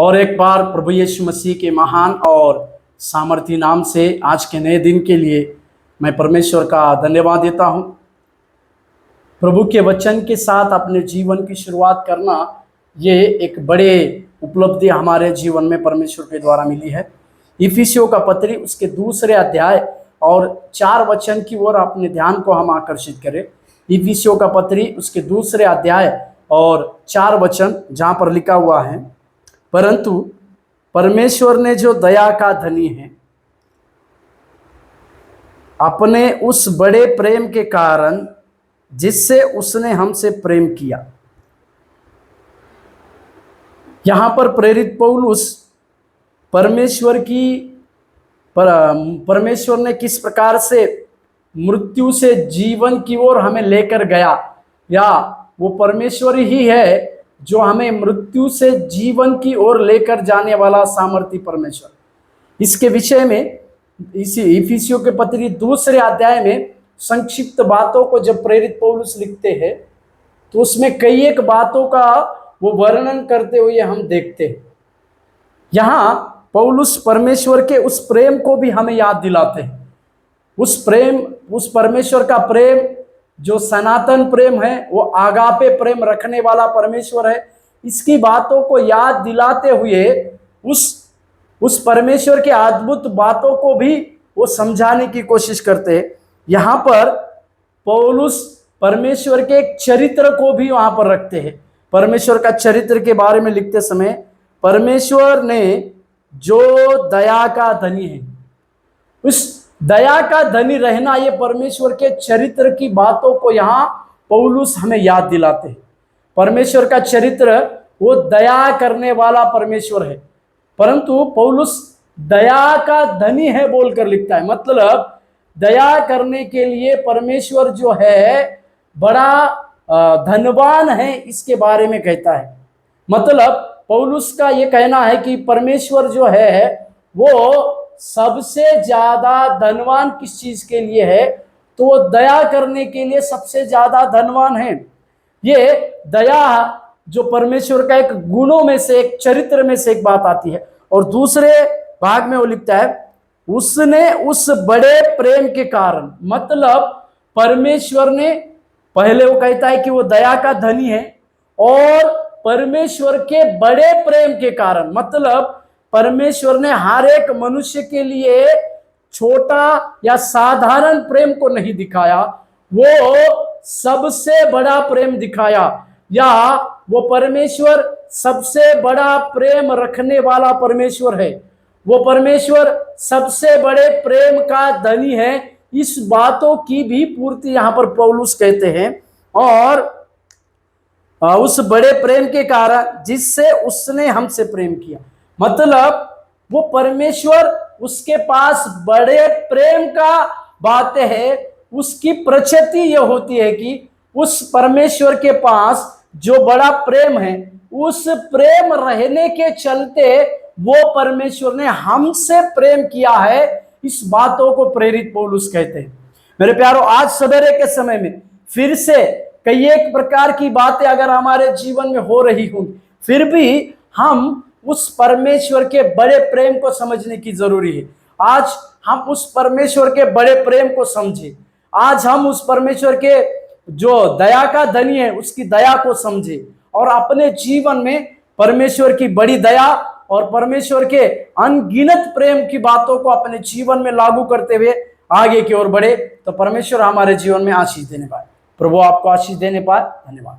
और एक बार प्रभु यीशु मसीह के महान और सामर्थी नाम से आज के नए दिन के लिए मैं परमेश्वर का धन्यवाद देता हूं। प्रभु के वचन के साथ अपने जीवन की शुरुआत करना ये एक बड़े उपलब्धि हमारे जीवन में परमेश्वर के द्वारा मिली है। इफिसियों का पत्री उसके 2 अध्याय और 4 वचन की ओर अपने ध्यान को हम आकर्षित करें। इफिसियों का पत्री उसके 2 अध्याय और 4 वचन, जहाँ पर लिखा हुआ है, परंतु परमेश्वर ने जो दया का धनी है, अपने उस बड़े प्रेम के कारण जिससे उसने हमसे प्रेम किया। यहां पर प्रेरित पौलुस परमेश्वर ने किस प्रकार से मृत्यु से जीवन की ओर हमें लेकर गया, या वो परमेश्वर ही है जो हमें मृत्यु से जीवन की ओर लेकर जाने वाला सामर्थी परमेश्वर। इसके विषय में इसी इफिसियों के पत्री 2 अध्याय में संक्षिप्त बातों को जब प्रेरित पौलुस लिखते हैं तो उसमें कई एक बातों का वो वर्णन करते हुए हम देखते हैं। यहाँ पौलुस परमेश्वर के उस प्रेम को भी हमें याद दिलाते हैं। उस परमेश्वर का प्रेम जो सनातन प्रेम है, वो आगापे प्रेम रखने वाला परमेश्वर है। इसकी बातों को याद दिलाते हुए उस परमेश्वर के अद्भुत बातों को भी वो समझाने की कोशिश करते हैं। यहाँ पर पौलुस परमेश्वर के एक चरित्र को भी वहां पर रखते हैं। परमेश्वर का चरित्र के बारे में लिखते समय परमेश्वर ने जो दया का धनी है, उस दया का धनी रहना, ये परमेश्वर के चरित्र की बातों को यहाँ पौलुस हमें याद दिलाते हैं। परमेश्वर का चरित्र वो दया करने वाला परमेश्वर है, परंतु पौलुस दया का धनी है बोलकर लिखता है। मतलब दया करने के लिए परमेश्वर जो है बड़ा धनवान है, इसके बारे में कहता है। मतलब पौलुस का ये कहना है कि परमेश्वर जो है वो सबसे ज्यादा धनवान किस चीज के लिए है, तो वो दया करने के लिए सबसे ज्यादा धनवान है। ये दया जो परमेश्वर का एक गुणों में से, एक चरित्र में से एक बात आती है। और दूसरे भाग में वो लिखता है, उसने उस बड़े प्रेम के कारण, मतलब परमेश्वर ने, पहले वो कहता है कि वो दया का धनी है, और परमेश्वर के बड़े प्रेम के कारण, मतलब परमेश्वर ने हर एक मनुष्य के लिए छोटा या साधारण प्रेम को नहीं दिखाया, वो सबसे बड़ा प्रेम दिखाया। या वो परमेश्वर सबसे बड़ा प्रेम रखने वाला परमेश्वर है, वो परमेश्वर सबसे बड़े प्रेम का धनी है। इस बातों की भी पूर्ति यहाँ पर पौलुस कहते हैं। और उस बड़े प्रेम के कारण जिससे उसने हमसे प्रेम किया, मतलब वो परमेश्वर, उसके पास बड़े प्रेम का बातें है। उसकी प्रचिति यह होती है कि उस परमेश्वर के पास जो बड़ा प्रेम है, उस प्रेम रहने के चलते वो परमेश्वर ने हमसे प्रेम किया है। इस बातों को प्रेरित पौलुस कहते हैं। मेरे प्यारों, आज सवेरे के समय में फिर से कई एक प्रकार की बातें अगर हमारे जीवन में हो रही होंगी, फिर भी हम उस परमेश्वर के बड़े प्रेम को समझने की जरूरी है। आज हम उस परमेश्वर के बड़े प्रेम को समझे। आज हम उस परमेश्वर के जो दया का धनी है, उसकी दया को समझे, और अपने जीवन में परमेश्वर की बड़ी दया और परमेश्वर के अनगिनत प्रेम की बातों को अपने जीवन में लागू करते हुए आगे की ओर बढ़े। तो परमेश्वर हमारे जीवन में आशीष देने पाए। प्रभु आपको आशीष देने पाए। धन्यवाद।